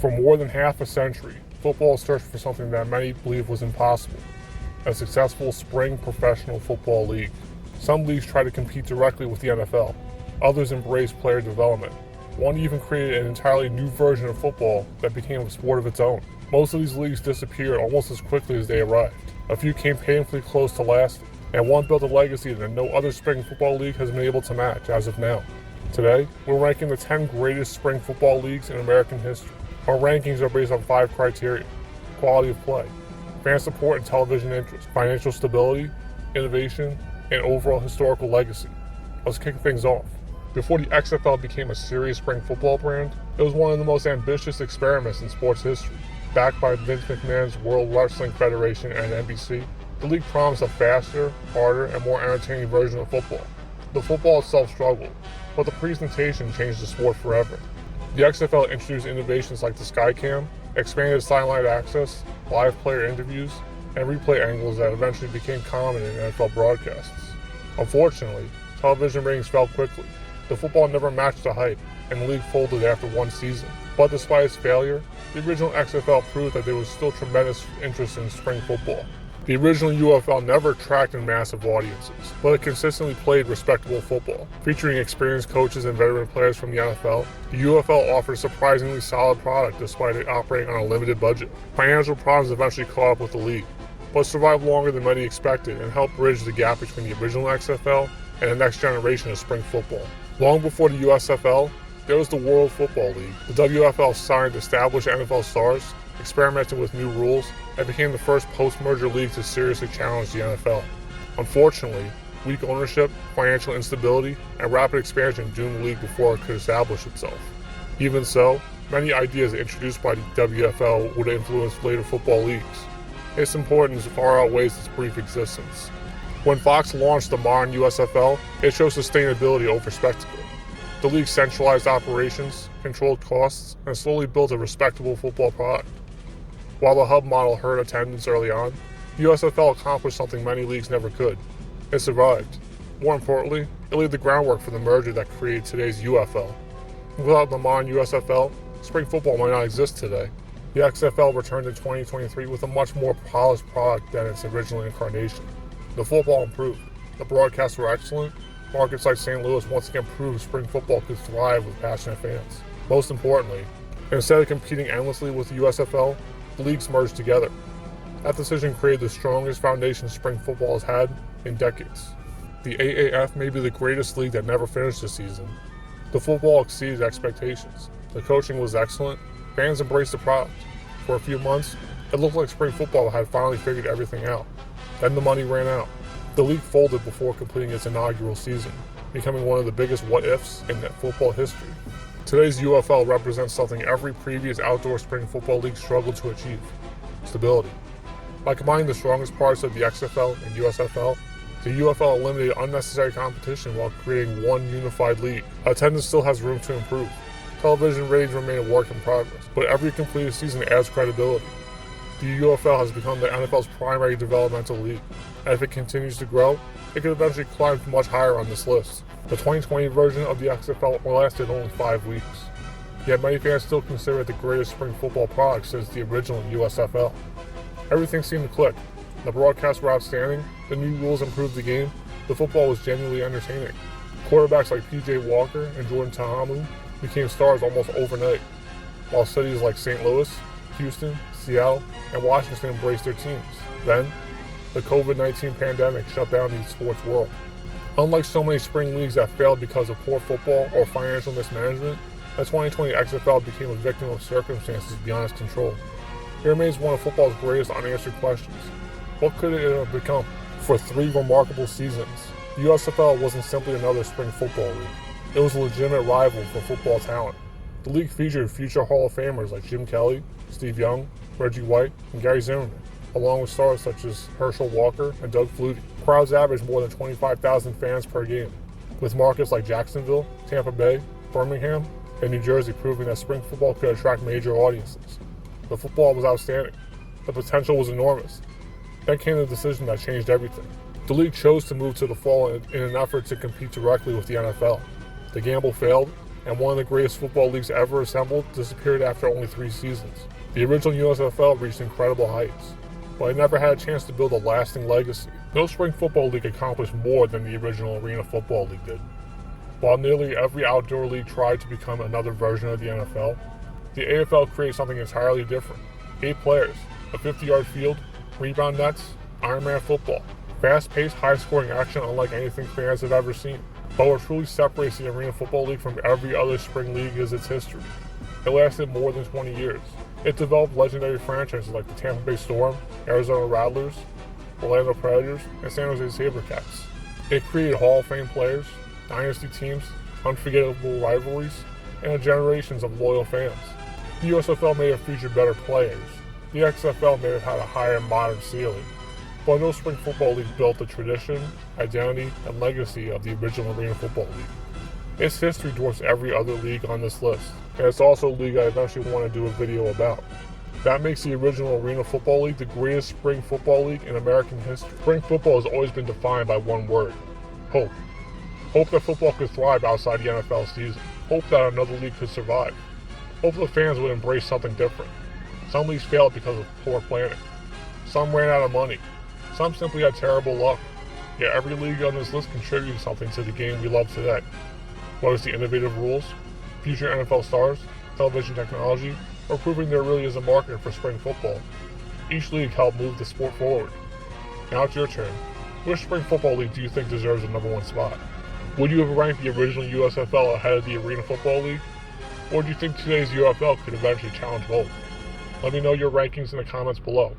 For more than half a century, football searched for something that many believed was impossible: a successful spring professional football league. Some leagues try to compete directly with the NFL. Others embrace player development. One even created an entirely new version of football that became a sport of its own. Most of these leagues disappeared almost as quickly as they arrived. A few came painfully close to lasting, and one built a legacy that no other spring football league has been able to match as of now. Today, we're ranking the 10 greatest spring football leagues in American history. Our rankings are based on 5 criteria: quality of play, fan support and television interest, financial stability, innovation, and overall historical legacy. Let's kick things off. Before the XFL became a serious spring football brand, it was one of the most ambitious experiments in sports history. Backed by Vince McMahon's World Wrestling Federation and NBC, the league promised a faster, harder, and more entertaining version of football. The football itself struggled, but the presentation changed the sport forever. The XFL introduced innovations like the Skycam, expanded sideline access, live player interviews, and replay angles that eventually became common in NFL broadcasts. Unfortunately, television ratings fell quickly. The football never matched the hype, and the league folded after one season. But despite its failure, the original XFL proved that there was still tremendous interest in spring football. The original UFL never attracted massive audiences, but it consistently played respectable football. Featuring experienced coaches and veteran players from the NFL, the UFL offered a surprisingly solid product despite it operating on a limited budget. Financial problems eventually caught up with the league, but survived longer than many expected and helped bridge the gap between the original XFL and the next generation of spring football. Long before the USFL, there was the World Football League. The WFL signed established NFL stars, experimented with new rules, and became the first post-merger league to seriously challenge the NFL. Unfortunately, weak ownership, financial instability, and rapid expansion doomed the league before it could establish itself. Even so, many ideas introduced by the WFL would influence later football leagues. Its importance far outweighs its brief existence. When Fox launched the modern USFL, it chose sustainability over spectacle. The league centralized operations, controlled costs, and slowly built a respectable football product. While the hub model hurt attendance early on, the USFL accomplished something many leagues never could. It survived. More importantly, it laid the groundwork for the merger that created today's UFL. Without the modern USFL, spring football might not exist today. The XFL returned in 2023 with a much more polished product than its original incarnation. The football improved. The broadcasts were excellent. Markets like St. Louis once again proved spring football could thrive with passionate fans. Most importantly, instead of competing endlessly with the USFL, the leagues merged together. That decision created the strongest foundation spring football has had in decades. The AAF may be the greatest league that never finished the season. The football exceeded expectations. The coaching was excellent. Fans embraced the product. For a few months, it looked like spring football had finally figured everything out. Then the money ran out. The league folded before completing its inaugural season, becoming one of the biggest what-ifs in football history. Today's UFL represents something every previous outdoor spring football league struggled to achieve: stability. By combining the strongest parts of the XFL and USFL, the UFL eliminated unnecessary competition while creating one unified league. Attendance still has room to improve. Television ratings remain a work in progress, but every completed season adds credibility. The UFL has become the NFL's primary developmental league, and if it continues to grow, it could eventually climb much higher on this list. The 2020 version of the XFL lasted only 5 weeks, yet many fans still consider it the greatest spring football product since the original USFL. Everything seemed to click. The broadcasts were outstanding, the new rules improved the game, the football was genuinely entertaining. Quarterbacks like PJ Walker and Jordan Ta'amu became stars almost overnight, while cities like St. Louis, Houston, Seattle, and Washington embraced their teams. Then, the COVID-19 pandemic shut down the sports world. Unlike so many spring leagues that failed because of poor football or financial mismanagement, the 2020 XFL became a victim of circumstances beyond its control. It remains one of football's greatest unanswered questions. What could it have become? For 3 remarkable seasons, the USFL wasn't simply another spring football league. It was a legitimate rival for football talent. The league featured future Hall of Famers like Jim Kelly, Steve Young, Reggie White, and Gary Zimmerman, along with stars such as Herschel Walker and Doug Flutie. Crowds averaged more than 25,000 fans per game, with markets like Jacksonville, Tampa Bay, Birmingham, and New Jersey proving that spring football could attract major audiences. The football was outstanding. The potential was enormous. Then came the decision that changed everything. The league chose to move to the fall in an effort to compete directly with the NFL. The gamble failed, and one of the greatest football leagues ever assembled disappeared after only 3 seasons. The original USFL reached incredible heights, but it never had a chance to build a lasting legacy. No spring football league accomplished more than the original Arena Football League did. While nearly every outdoor league tried to become another version of the NFL, the AFL created something entirely different. 8 players, a 50-yard field, rebound nets, Ironman football. Fast-paced, high-scoring action unlike anything fans have ever seen. But what truly separates the Arena Football League from every other spring league is its history. It lasted more than 20 years. It developed legendary franchises like the Tampa Bay Storm, Arizona Rattlers, Orlando Predators, and San Jose SaberCats. It created Hall of Fame players, dynasty teams, unforgettable rivalries, and generations of loyal fans. The USFL may have featured better players. The XFL may have had a higher modern ceiling, but no spring football league built the tradition, identity, and legacy of the original Arena Football League. Its history dwarfs every other league on this list, and it's also a league I eventually want to do a video about. That makes the original Arena Football League the greatest spring football league in American history. Spring football has always been defined by one word: hope. Hope that football could thrive outside the NFL season. Hope that another league could survive. Hope the fans would embrace something different. Some leagues failed because of poor planning. Some ran out of money. Some simply had terrible luck. Yet every league on this list contributed something to the game we love today. Whether it's the innovative rules, future NFL stars, television technology, or proving there really is a market for spring football, each league helped move the sport forward. Now it's your turn. Which spring football league do you think deserves the #1 spot? Would you have ranked the original USFL ahead of the Arena Football League? Or do you think today's UFL could eventually challenge both? Let me know your rankings in the comments below.